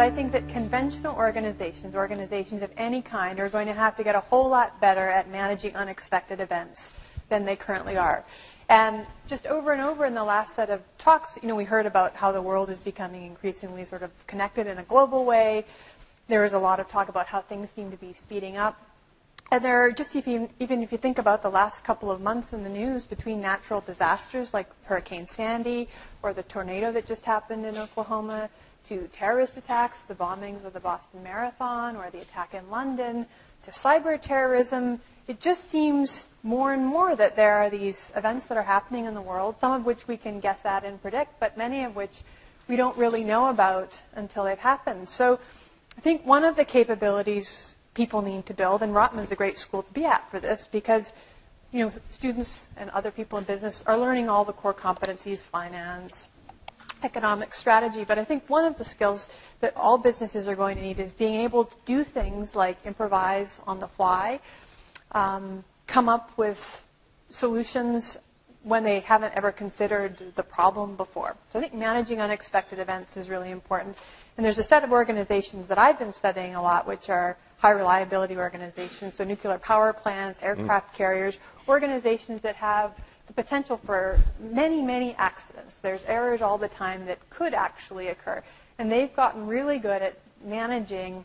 I think that conventional organizations, organizations of any kind, are going to have to get a whole lot better at managing unexpected events than they currently are. And just over and over in the last set of talks, we heard about how the world is becoming increasingly sort of connected in a global way. There is a lot of talk about how things seem to be speeding up. And there are just, even if you think about the last couple of months in the news, between natural disasters like Hurricane Sandy or the tornado that just happened in Oklahoma, to terrorist attacks, the bombings of the Boston Marathon or the attack in London, to cyber terrorism, it just seems more and more that there are these events that are happening in the world, some of which we can guess at and predict, but many of which we don't really know about until they've happened. So I think one of the capabilities people need to build, and Rotman's a great school to be at for this, because students and other people in business are learning all the core competencies, finance, economic strategy, but I think one of the skills that all businesses are going to need is being able to do things like improvise on the fly, come up with solutions when they haven't ever considered the problem before. So I think managing unexpected events is really important. And there's a set of organizations that I've been studying a lot, which are high reliability organizations, so nuclear power plants, aircraft carriers, organizations that have the potential for many, many accidents. There's errors all the time that could actually occur. And they've gotten really good at managing,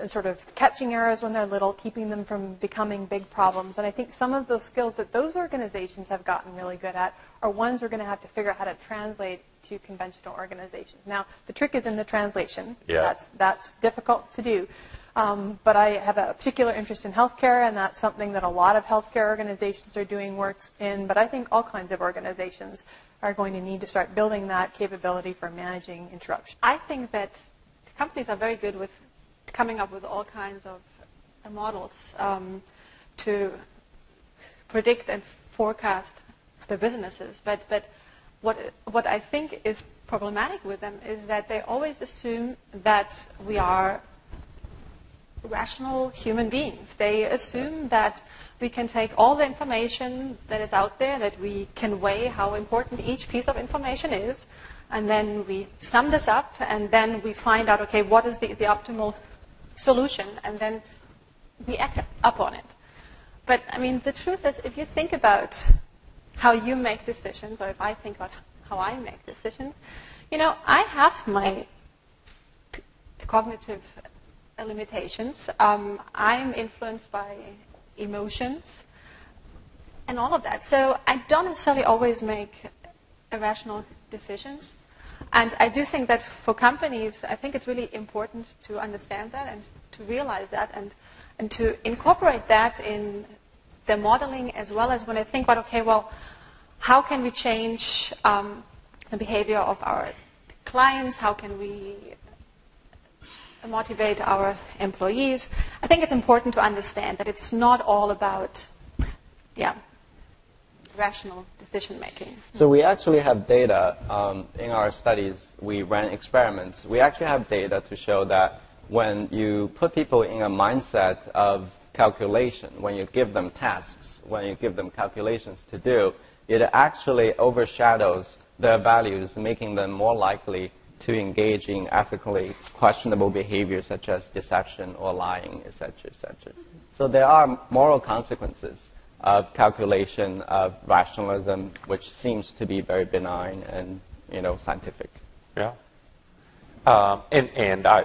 sort of catching errors when they're little, keeping them from becoming big problems. And I think some of those skills that those organizations have gotten really good at are ones we're going to have to figure out how to translate to conventional organizations. Now, the trick is in the translation. Yeah. That's difficult to do. But I have a particular interest in healthcare, and that's something that a lot of healthcare organizations are doing work in. But I think all kinds of organizations are going to need to start building that capability for managing interruption. I think that companies are very good with coming up with all kinds of models to predict and forecast their businesses. But what I think is problematic with them is that they always assume that we are rational human beings. They assume that we can take all the information that is out there, that we can weigh how important each piece of information is, and then we sum this up, and then we find out, okay, what is the optimal solution, and then we act upon it. But, I mean, the truth is, if you think about how you make decisions, or if I think about how I make decisions, I have my cognitive limitations. I'm influenced by emotions and all of that. So I don't necessarily always make irrational decisions. And I do think that for companies, I think it's really important to understand that and to realize that and to incorporate that in their modeling, as well as when I think about, okay, well, how can we change the behavior of our clients? How can we motivate our employees? I think it's important to understand that it's not all about, rational decision making. So we actually have data in our studies. We ran experiments. We actually have data to show that when you put people in a mindset of calculation, when you give them tasks, when you give them calculations to do, it actually overshadows their values, making them more likely to engage in ethically questionable behavior such as deception or lying, etc., etc. So there are moral consequences of calculation, of rationalism, which seems to be very benign and, scientific. Yeah.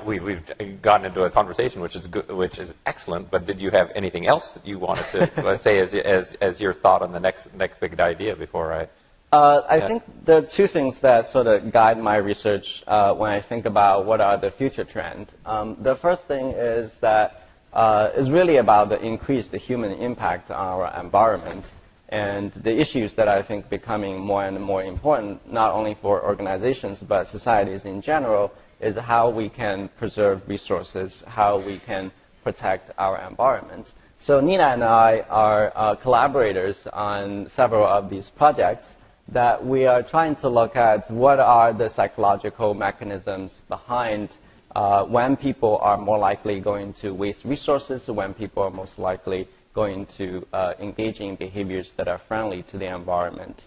We've gotten into a conversation which is good, which is excellent. But did you have anything else that you wanted to say as your thought on the next big idea before I? I think there are two things that sort of guide my research when I think about what are the future trends. The first thing is that is really about the increased human impact on our environment, and the issues that I think becoming more and more important, not only for organizations but societies in general, is how we can preserve resources, how we can protect our environment. So Nina and I are collaborators on several of these projects that we are trying to look at what are the psychological mechanisms behind when people are more likely going to waste resources, when people are most likely going to engage in behaviors that are friendly to the environment.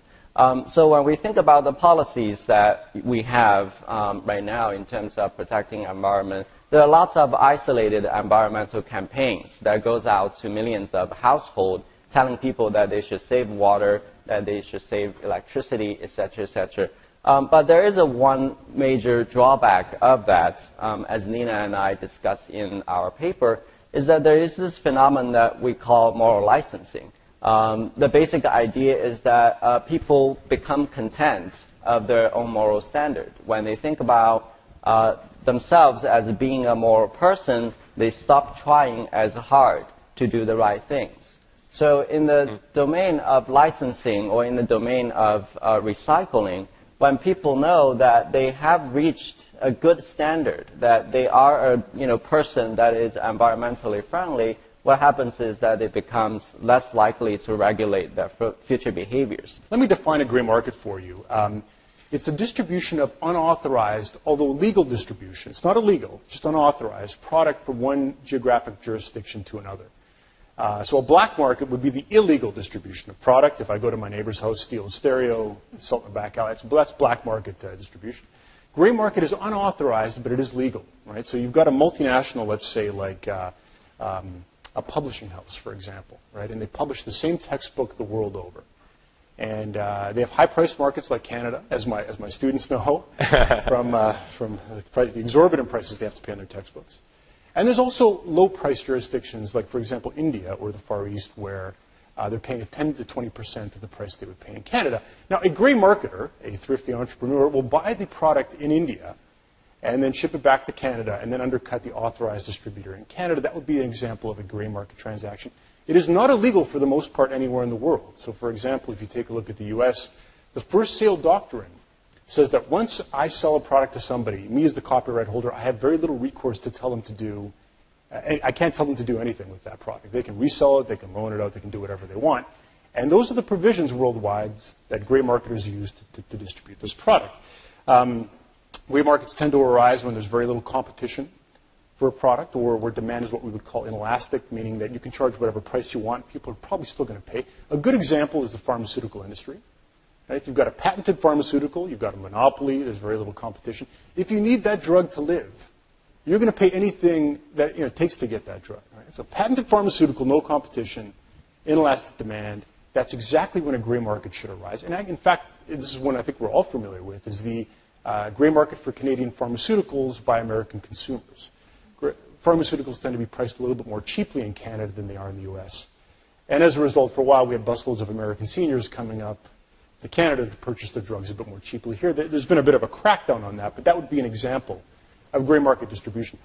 So when we think about the policies that we have right now in terms of protecting environment, there are lots of isolated environmental campaigns that goes out to millions of households telling people that they should save water, that they should save electricity, et cetera, et cetera. But there is one major drawback of that, as Nina and I discussed in our paper, is that there is this phenomenon that we call moral licensing. The basic idea is that people become content of their own moral standard. When they think about themselves as being a moral person, they stop trying as hard to do the right things. So in the domain of licensing or in the domain of recycling, when people know that they have reached a good standard, that they are a person that is environmentally friendly, what happens is that it becomes less likely to regulate their future behaviors. Let me define a gray market for you. It's a distribution of unauthorized, although legal distribution. It's not illegal, just unauthorized product from one geographic jurisdiction to another. So a black market would be the illegal distribution of product. If I go to my neighbor's house, steal a stereo, sell it in the back alley, that's black market distribution. Gray market is unauthorized, but it is legal, right? So you've got a multinational, let's say, like a publishing house, for example, right? And they publish the same textbook the world over. And they have high-priced markets like Canada, as my students know, from the exorbitant prices they have to pay on their textbooks. And there's also low-price jurisdictions, like, for example, India or the Far East, where they're paying 10 to 20% of the price they would pay in Canada. Now, a gray marketer, a thrifty entrepreneur, will buy the product in India and then ship it back to Canada and then undercut the authorized distributor in Canada. That would be an example of a gray market transaction. It is not illegal for the most part anywhere in the world. So, for example, if you take a look at the U.S., the first sale doctrine says that once I sell a product to somebody, me as the copyright holder, I have very little recourse to tell them to do. I can't tell them to do anything with that product. They can resell it, they can loan it out, they can do whatever they want. And those are the provisions worldwide that gray marketers use to distribute this product. Gray markets tend to arise when there's very little competition for a product, or where demand is what we would call inelastic, meaning that you can charge whatever price you want. People are probably still going to pay. A good example is the pharmaceutical industry. Right? If you've got a patented pharmaceutical, you've got a monopoly, there's very little competition. If you need that drug to live, you're going to pay anything that it takes to get that drug. Right? It's a patented pharmaceutical, no competition, inelastic demand. That's exactly when a gray market should arise. And in fact, this is one I think we're all familiar with, is the gray market for Canadian pharmaceuticals by American consumers. Pharmaceuticals tend to be priced a little bit more cheaply in Canada than they are in the U.S. And as a result, for a while, we had busloads of American seniors coming up to Canada to purchase their drugs a bit more cheaply. Here, there's been a bit of a crackdown on that, but that would be an example of gray market distribution.